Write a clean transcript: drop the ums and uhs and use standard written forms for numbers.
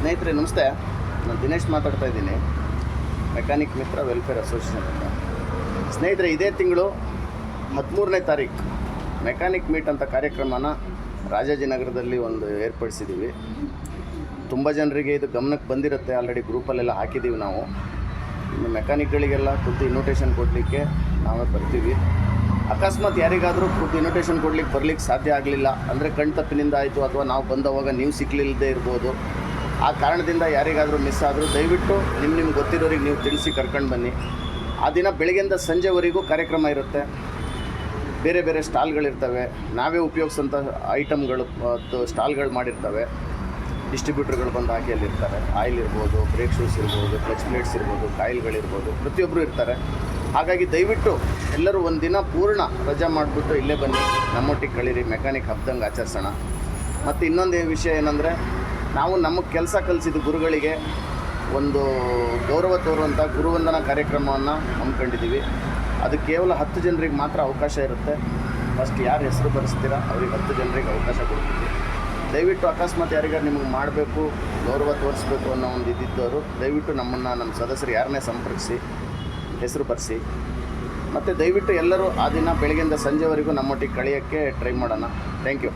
ಸ್ನೇಹಿತರೆ ನಮಸ್ತೆ, ನಾನು ದಿನೇಶ್ ಮಾತಾಡ್ತಾ ಇದ್ದೀನಿ, ಮೆಕ್ಯಾನಿಕ್ ಮಿತ್ರ ವೆಲ್ಫೇರ್ ಅಸೋಸಿಯೇಷನ್ ಅಂತ. ಸ್ನೇಹಿತರೆ, ಇದೇ ತಿಂಗಳು 13ನೇ ತಾರೀಕು ಮೆಕ್ಯಾನಿಕ್ ಮೀಟ್ ಅಂತ ಕಾರ್ಯಕ್ರಮನ ರಾಜಾಜಿನಗರದಲ್ಲಿ ಏರ್ಪಡಿಸಿದ್ದೀವಿ. ತುಂಬ ಜನರಿಗೆ ಇದು ಗಮನಕ್ಕೆ ಬಂದಿರುತ್ತೆ, ಆಲ್ರೆಡಿ ಗ್ರೂಪಲ್ಲೆಲ್ಲ ಹಾಕಿದ್ದೀವಿ ನಾವು. ಇನ್ನು ಮೆಕ್ಯಾನಿಕ್ಗಳಿಗೆಲ್ಲ ಖುದ್ದು ಇನ್ವಿಟೇಷನ್ ಕೊಡಲಿಕ್ಕೆ ನಾವೇ ಬರ್ತೀವಿ. ಅಕಸ್ಮಾತ್ ಯಾರಿಗಾದರೂ ಖುದ್ದು ಇನ್ವಿಟೇಷನ್ ಬರ್ಲಿಕ್ಕೆ ಸಾಧ್ಯ ಆಗಲಿಲ್ಲ ಅಂದರೆ ಕಣ್ತಪ್ಪಿನಿಂದ ಆಯಿತು, ಅಥವಾ ನಾವು ಬಂದವಾಗ ನೀವು ಸಿಕ್ಕಲಿಲ್ಲದೆ ಇರ್ಬೋದು. ಆ ಕಾರಣದಿಂದ ಯಾರಿಗಾದರೂ ಮಿಸ್ ಆದರೂ ದಯವಿಟ್ಟು ನಿಮ್ಗೆ ಗೊತ್ತಿರೋರಿಗೆ ನೀವು ತಿಳಿಸಿ ಕರ್ಕೊಂಡು ಬನ್ನಿ. ಆ ದಿನ ಬೆಳಗ್ಗೆಯಿಂದ ಸಂಜೆವರೆಗೂ ಕಾರ್ಯಕ್ರಮ ಇರುತ್ತೆ. ಬೇರೆ ಬೇರೆ ಸ್ಟಾಲ್ಗಳಿರ್ತವೆ, ನಾವೇ ಉಪಯೋಗಿಸೋಂಥ ಐಟಮ್ಗಳು ಸ್ಟಾಲ್ಗಳು ಮಾಡಿರ್ತವೆ. ಡಿಸ್ಟ್ರಿಬ್ಯೂಟರ್ಗಳು ಬಂದು ಹಾಕಿಯಲ್ಲಿರ್ತಾರೆ. ಆಯಿಲ್ ಇರ್ಬೋದು, ಬ್ರೇಕ್ ಶೂಸ್ ಇರ್ಬೋದು, ಕ್ಲಚ್ ಪ್ಲೇಟ್ಸ್ ಇರ್ಬೋದು, ಕಾಯಿಲ್ಗಳಿರ್ಬೋದು, ಪ್ರತಿಯೊಬ್ಬರು ಇರ್ತಾರೆ. ಹಾಗಾಗಿ ದಯವಿಟ್ಟು ಎಲ್ಲರೂ ಒಂದು ದಿನ ಪೂರ್ಣ ರಜಾ ಮಾಡಿಬಿಟ್ಟು ಇಲ್ಲೇ ಬನ್ನಿ, ನಮ್ಮೊಟ್ಟಿಗೆ ಕಳೀರಿ, ಮೆಕ್ಯಾನಿಕ್ ಹಬ್ದಂಗೆ ಆಚರಿಸೋಣ. ಮತ್ತು ಇನ್ನೊಂದು ವಿಷಯ ಏನಂದರೆ, ನಾವು ನಮಗೆ ಕೆಲಸ ಕಲಿಸಿದ ಗುರುಗಳಿಗೆ ಒಂದು ಗೌರವ ತೋರುವಂಥ ಗುರುವಂದನಾ ಕಾರ್ಯಕ್ರಮವನ್ನು ಹಮ್ಮಿಕೊಂಡಿದ್ದೀವಿ. ಅದು ಕೇವಲ 10 ಜನರಿಗೆ ಮಾತ್ರ ಅವಕಾಶ ಇರುತ್ತೆ. ಫಸ್ಟ್ ಯಾರು ಹೆಸರು ಬರೆಸ್ತೀರಾ ಅವ್ರಿಗೆ 10 ಜನರಿಗೆ ಅವಕಾಶ ಕೊಡ್ತೀವಿ. ದಯವಿಟ್ಟು ಅಕಸ್ಮಾತ್ ಯಾರಿಗಾರು ನಿಮಗೆ ಮಾಡಬೇಕು, ಗೌರವ ತೋರಿಸ್ಬೇಕು ಅನ್ನೋ ಒಂದು ಇದ್ದಿದ್ದವರು ದಯವಿಟ್ಟು ನಮ್ಮ ಸದಸ್ಯರು ಯಾರನ್ನೇ ಸಂಪರ್ಕಿಸಿ ಹೆಸರು ಬರೆಸಿ. ಮತ್ತು ದಯವಿಟ್ಟು ಎಲ್ಲರೂ ಆ ದಿನ ಬೆಳಗ್ಗೆಯಿಂದ ಸಂಜೆವರೆಗೂ ನಮ್ಮೊಟ್ಟಿಗೆ ಕಳೆಯೋಕ್ಕೆ ಟ್ರೈ ಮಾಡೋಣ. Thank you.